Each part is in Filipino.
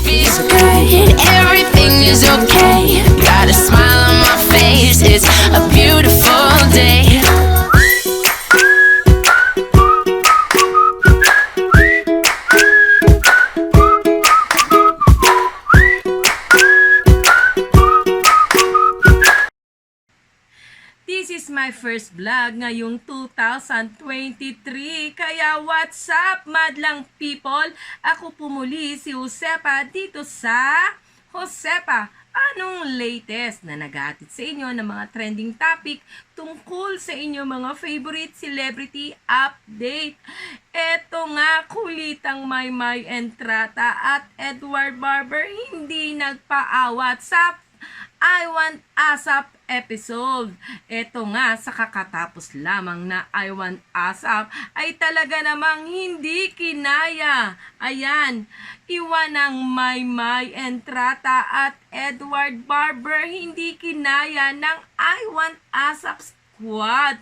is good, everything is okay. Got a smile on my face, it's a beautiful day. This is my first vlog ngayong 2023. Kaya what's up, madlang people? Ako po muli si Josepa dito sa Josepa. Anong latest na naghahatid sa inyo ng mga trending topic tungkol sa inyong mga favorite celebrity update? Eto nga, kulitang Maymay Entrata at Edward Barber hindi nagpaawat sa I Want ASAP episode. Ito nga, sa kakatapos lamang na I Want ASAP ay talaga namang hindi kinaya. Ayan, iwan ng Maymay Entrata at Edward Barber, hindi kinaya ng I Want ASAP squad.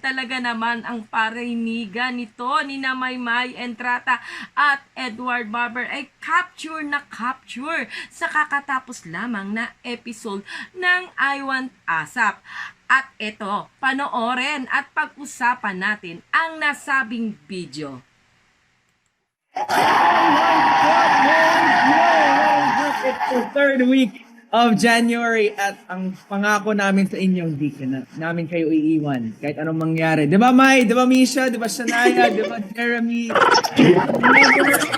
Talaga naman ang parinigan nito ni na Maymay Entrata at Edward Barber ay capture na capture sa kakatapos lamang na episode ng I Want ASAP. At ito, panoorin at pag-usapan natin ang nasabing video. It's the third week of January at ang pangako namin sa inyo, hindi namin kayo iiwan kahit anong mangyari. Di ba, May? Di ba, Misha? Di ba, Shania? Di ba, Jeremy?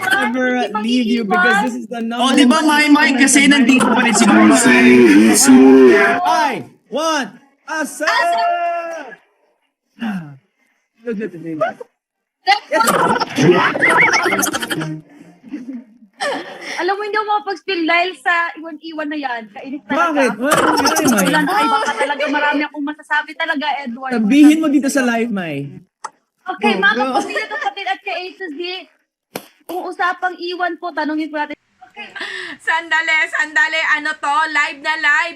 Never leave you because this is the number. Oh, di ba, May? Kasi nandito pa rin si I want ASAP! Look at the name. Alam mo, hindi ako makapag-spill dahil sa iwan-iwan na yan. Kainit Bakit? talaga. Wala na, May? iba ka talaga. Marami akong masasabi talaga, Edward. Sabihin mo dito sa live, May. Okay, Go, mga go. kapatid at kapatid at ka-A to Z, kung usapang iwan po, tanungin po natin. Sandali, ano to? Live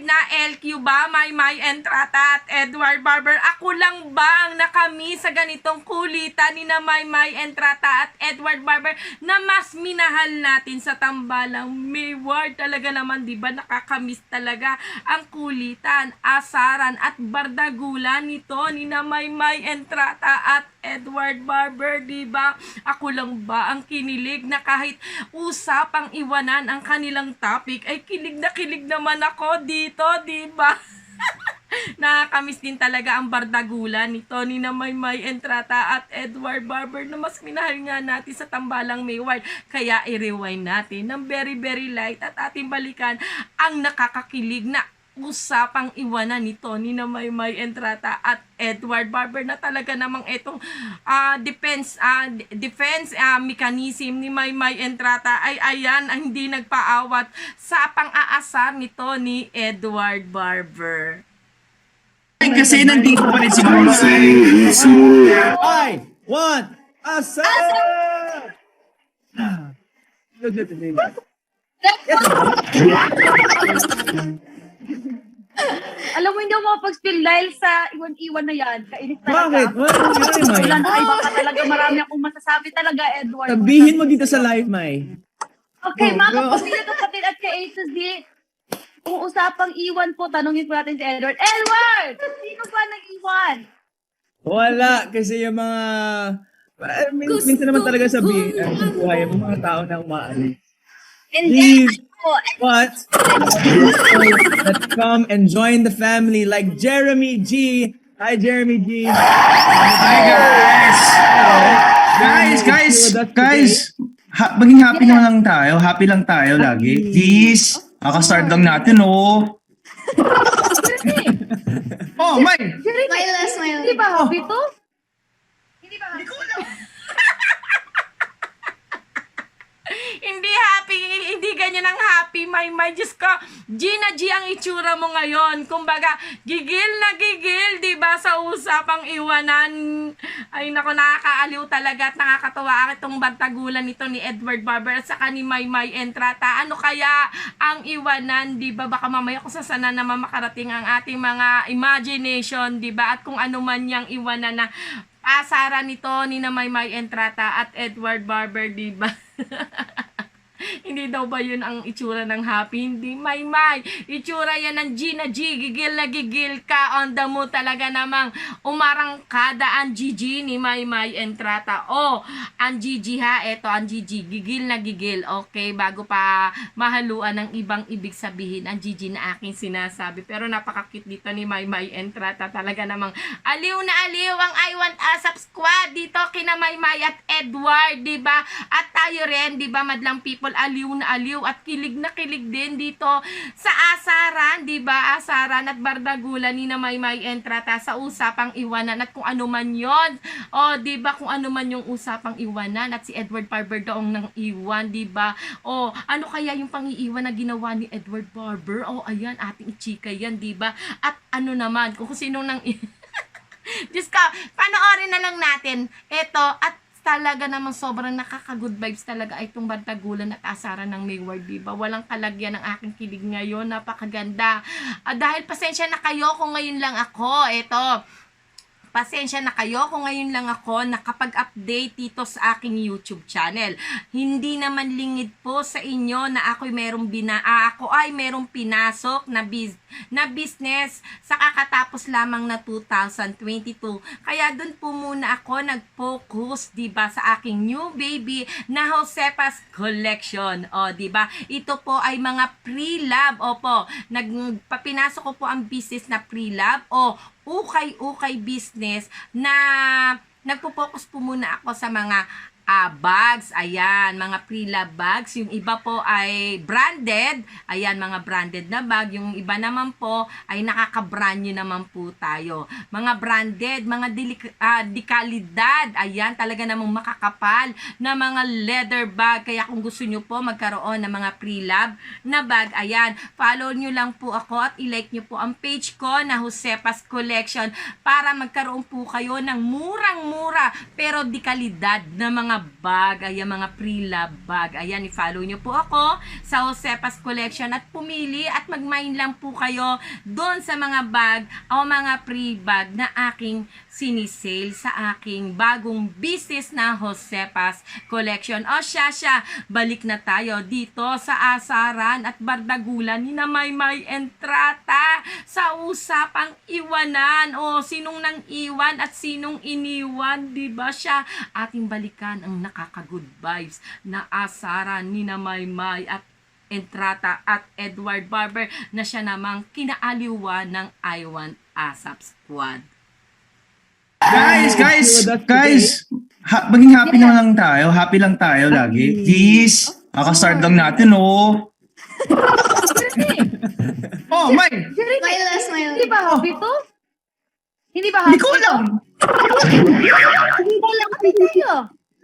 na LQ ba? Maymay Entrata at Edward Barber. Ako lang ba ang nakami sa ganitong kulitan ni na Maymay Entrata at Edward Barber na mas minahal natin sa tambalang Mayward? Talaga naman, di ba, nakakamiss talaga ang kulitan, asaran at bardagulan nito ni na Maymay Entrata at Edward Barber, di ba? Ako lang ba ang kinilig na kahit usapang iwanan ang kanilang topic ay kilig naman ako dito, di ba? Nakakamiss din talaga ang bardagulan nito ni na Maymay Entrata at Edward Barber na mas minahal nga natin sa tambalang Mayward. Kaya i-rewind natin ng very light at ating balikan ang nakakakilig na usapang iwanan nito ni na Maymay Entrata at Edward Barber na talaga namang itong defense mechanism ni Maymay Entrata ay ayan ang hindi nagpaawat sa pang-aasar nito ni Edward Barber. Kasi nandito pa rin si I want ASAP! Look at the name. Alam mo, hindi ako makapag-spill dahil sa iwan-iwan na yan. Kainit Bakit? talaga. Wala na, May? iba ka talaga. Marami akong masasabi talaga, Edward. Sabihin mo dito sa live, May. Okay, Go, mga go. kapatid at kapatid at ka-A to Z, kung usapang iwan po, tanungin po natin si Edward. Edward! Sino ba nag-iwan? Wala, kasi yung mga... minsan naman talaga sabihin, sa buhay, yung mga tao na umaalis. Please, what? Let's come and join the family like Jeremy G. Hi, Jeremy G. Hi, guys! Maging happy naman lang tayo. Happy lang tayo lagi. Please, kakastart lang natin, oh. Oh, May! Hindi ba happy to? Hindi ba happy? Hindi happy, hindi ganyan ang happy, Maymay. Diyos ko, Gina G ang itsura mo ngayon. Kumbaga, gigil na gigil, di ba, sa usapang iwanan. Ay, nako, nakakaaliw talaga at nakakatawa itong bantagulan nito ni Edward Barber at saka ni Maymay Entrata. Ano kaya ang iwanan, di ba? Baka mamaya kung sasana naman makarating ang ating mga imagination, di ba? At kung ano man yang iwanan na asaran nito ni na Maymay Entrata at Edward Barber, di ba? Hindi daw ba yun ang itsura ng happy? Hindi, Maymay. Itsura yan ng Gina G. Gigil na gigil ka. On the mood talaga namang umarangkada ang Gigi ni Maymay Entrata. Oh, ang Gigi ha. Eto ang Gigi. Gigil na gigil. Okay, bago pa mahaluan ng ibang ibig sabihin ang Gigi na aking sinasabi. Pero napakakit dito ni Maymay Entrata. Talaga namang aliw na aliw ang I Want ASAP Squad dito kina Maymay at Edward, diba? At tayo rin, diba, madlang people, aliw na aliw at kilig na kilig din dito sa asaran, diba? Asaran at bardagulan ni na Maymay Entrata sa usapang iwanan at kung ano man yon. O, diba, kung ano man yung usapang iwanan at si Edward Barber daong nang iwan, diba? O, ano kaya yung pangiiwan na ginawa ni Edward Barber? O, ayan, ating ichika yan, diba? At ano naman, kung sino nang Diyos ka, panoorin na lang natin ito at talaga namang sobrang nakaka-good vibes talaga ay itong bardagulan at asaran ng Mayward, diba? Walang kalagyan ng aking kilig ngayon, napakaganda. Dahil pasensya na kayo kung ngayon lang ako, ito. Pasensya na kayo kung ngayon lang ako nakapag-update dito sa aking YouTube channel. Hindi naman lingid po sa inyo na ako ay merong pinasok na business sa kakatapos lamang na 2022. Kaya dun po muna ako nag-focus, diba, sa aking new baby na Josepa's Collection. O, diba? Ito po ay mga pre-lab. Opo, pinasok ko po ang business na pre-lab o ukay-ukay business na nagpo-focus po muna ako sa mga bags, ayan, mga pre-lab bags. Yung iba po ay branded, ayan, mga branded na bag. Yung iba naman po ay nakaka-brand nyo naman po tayo. Mga branded, mga dekalidad, ayan, talaga namang makakapal na mga leather bag. Kaya kung gusto nyo po magkaroon ng mga pre-lab na bag, ayan, follow nyo lang po ako at i-like nyo po ang page ko na Josepa's Collection para magkaroon po kayo ng murang-mura pero dekalidad na mga bag, ayan, mga pre-lab bag. Ayan, i-follow nyo po ako sa Josepa's Collection at pumili at mag-mine lang po kayo doon sa mga bag o mga pre-bag na aking sinisale sa aking bagong business na Josepa's Collection. O siya, balik na tayo dito sa asaran at bardagulan ni na Maymay Entrata sa usapang iwanan o sinong nang iwan at sinong iniwan, diba siya? Ating balikan ang nakaka-good vibes na asaran ni na Maymay at Entrata at Edward Barber na siya namang kinaaliwan ng I Want ASAP Squad. Guys, maging happy naman lang tayo. Happy lang tayo lagi. Please, kakastart lang natin, oh. Oh, May! Smile. Hindi ba happy to? Hindi ba Hindi happy ko alam. Hindi ba lang happy tayo?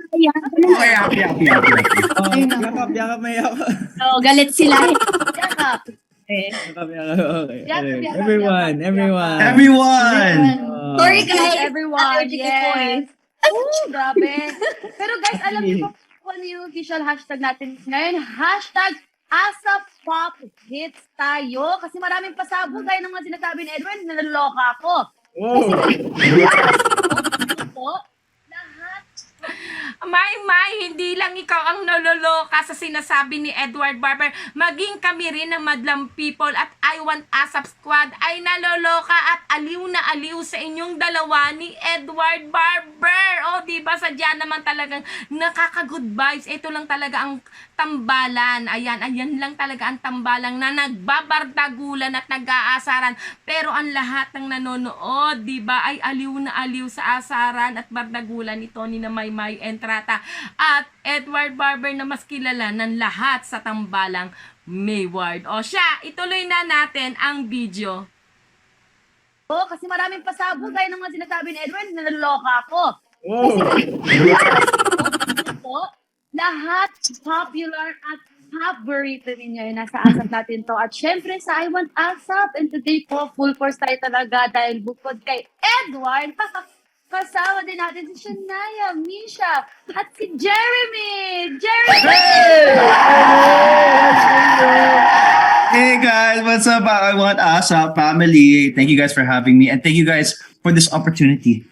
Okay, happy. Oh, yakap, may yakap. Oh, galit sila. Yakap. Okay. Yakap. Everyone. Everyone! Sorry guys. Everyone, Allergic ako eh. Oh, grabe. Pero guys, alam niyo ba kung ano yung official hashtag natin ngayon? Hashtag ASAP Pop Hits tayo. Kasi maraming pasabog gaya ng mga sinasabi ni Edwin, naloloka ako. Wow. Lahat May, hindi lang ikaw ang naloloka sa sinasabi ni Edward Barber. Maging kami rin ng madlang people at I Want ASAP Squad ay naloloka at aliw na aliw sa inyong dalawa ni Edward Barber. O, diba, sadya naman talagang nakaka-good vibes. Ito lang talaga ang tambalan. Ayan lang talaga ang tambalang na nagbabardagulan at nag-aasaran. Pero ang lahat ng nanonood, diba, ay aliw na aliw sa asaran at bardagulan ito ni na Maymay Entrata at Edward Barber na mas kilala ng lahat sa tambalang Mayward. O siya, ituloy na natin ang video. kasi maraming pasabog gaya ng mga sinasabi ni Edwin, naloloka ako. Wow. Lahat popular at paborito ninyo yung nasa ASAP natin to. At syempre sa I Want ASAP, and today po full force tayo talaga dahil bukod kay Edward, kasama din natin si Shania, Misha, at si Jeremy! Hey guys, what's up? I Want ASAP family. Thank you guys for having me and thank you guys for this opportunity.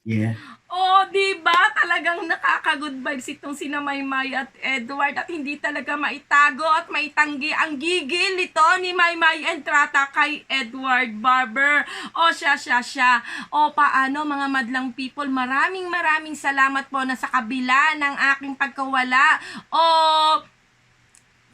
Yeah. O, diba? Talaga Talagang nakaka-good vibes itong sina Maymay at Edward at hindi talaga maitago at maitanggi ang gigil nito ni Maymay Entrata kay Edward Barber. O siya. O paano mga madlang people, maraming salamat po na sa kabila ng aking pagkawala o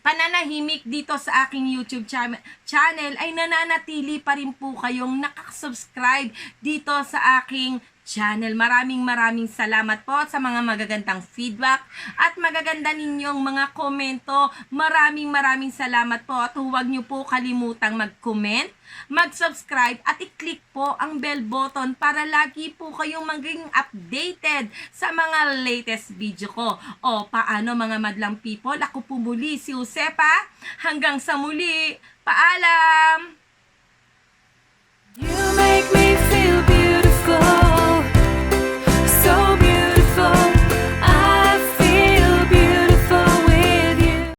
pananahimik dito sa aking YouTube channel ay nananatili pa rin po kayong nakasubscribe dito sa aking channel. Maraming salamat po sa mga magagandang feedback at magaganda ninyong mga komento. Maraming salamat po at huwag niyo po kalimutang mag-comment, mag-subscribe at i-click po ang bell button para lagi po kayong maging updated sa mga latest video ko. O paano mga madlang people, ako po muli si Josepa. Hanggang sa muli, paalam! You make me feel beautiful.